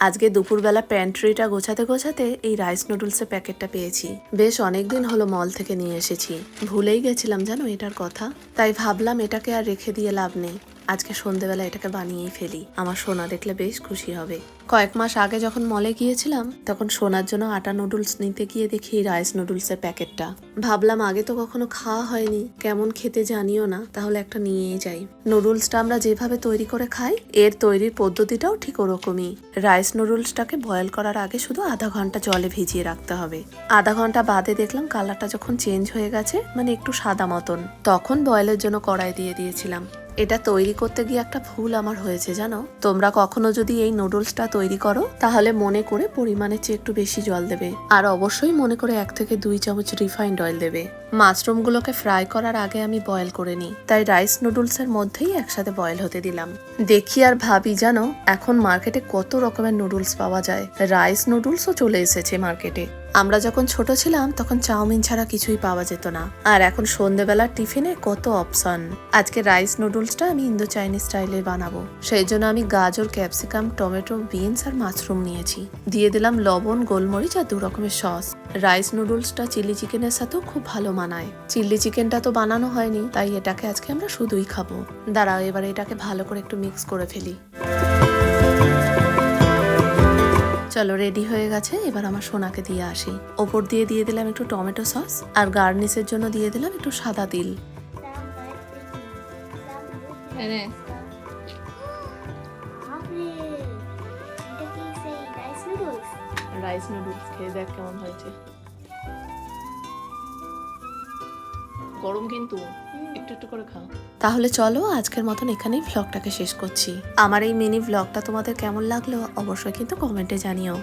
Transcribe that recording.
আজকে দুপুরবেলা প্যান্ট্রিটা গোছাতে গোছাতে এই রাইস নুডলসের প্যাকেটটা পেয়েছি। বেশ অনেকদিন হলো মল থেকে নিয়ে এসেছি, ভুলেই গেছিলাম জানো এটার কথা। তাই ভাবলাম এটাকে আর রেখে দিয়ে লাভ নেই, আজকে সন্ধেবেলা এটাকে বানিয়েই ফেলি। আমার সোনা দেখলে বেশ খুশি হবে। কয়েক মাস আগে যখন মলে গিয়েছিলাম তখন সোনার জন্য আটা নুডলস নিতে গিয়ে দেখি রাইস নুডলসের প্যাকেটটা। ভাবলাম আগে তো কখনো খাওয়া হয়নি, কেমন খেতে জানিও না, তাহলে একটা নিয়েই যাই। নুডলসটা আমরা যেভাবে তৈরি করে খাই এর তৈরির পদ্ধতিটাও ঠিক ওরকমই। রাইস নুডলসটাকে বয়েল করার আগে শুধু আধা ঘন্টা জলে ভিজিয়ে রাখতে হবে। আধা ঘন্টা বাদে দেখলাম কালারটা যখন চেঞ্জ হয়ে গেছে, মানে একটু সাদা মতন, তখন বয়েলের জন্য কড়াই দিয়ে দিয়েছিলাম। এটা তৈরি করতে গিয়ে একটা ভুল আমার হয়েছে জানো। তোমরা কখনো যদি এই নুডলসটা তৈরি করো তাহলে মনে করে পরিমাণের চেয়ে একটু বেশি জল দেবে, আর অবশ্যই মনে করে 1 থেকে 2 চামচ রিফাইন্ড অয়েল দেবে। মাশরুমগুলোকে ফ্রাই করার আগে আমি বয়েল করে নিই, তাই রাইস নুডলসের মধ্যেই একসাথে বয়েল হতে দিলাম। দেখি আর ভাবি জানো এখন মার্কেটে কত রকমের নুডলস পাওয়া যায়, রাইস নুডলসও চলে এসেছে মার্কেটে। আমরা যখন ছোট ছিলাম তখন চাউমিন ছাড়া কিছুই পাওয়া যেত না, আর এখন সন্ধ্যেবেলার টিফিনে কত অপশন। আজকে রাইস নুডলসটা আমি ইন্দো চাইনিজ স্টাইলে বানাবো, সেই জন্য আমি গাজর, ক্যাপসিকাম, টমেটো, বিনস আর মাশরুম নিয়েছি। দিয়ে দিলাম লবণ, গোলমরিচ আর 2 রকমের সস। রাইস নুডলসটা চিলি চিকেনের সাথেও খুব ভালো মানায়। চিলি চিকেনটা তো বানানো হয়নি, তাই এটাকে আজকে আমরা শুধুই খাবো। দাঁড়াও, এবার এটাকে ভালো করে একটু মিক্স করে ফেলি। চলো, রেডি হয়ে গেছে। এবার আমার সোনাকে দিয়ে আসি। ওপর দিয়ে দিলাম একটু টমেটো সস, আর গার্নিশের জন্য দিয়ে দিলাম একটু সাদা তিল। রাইস নুডলস খেয়ে দেখ কেমন হয়েছে। গরম কিন্তু, একটু একটু করে খাও। তাহলে চলো আজকের মতন এখানেই ভ্লগটাকে শেষ করছি। আমার এই মিনি ভ্লগটা তোমাদের কেমন লাগলো অবশ্যই কিন্তু কমেন্টে জানিও।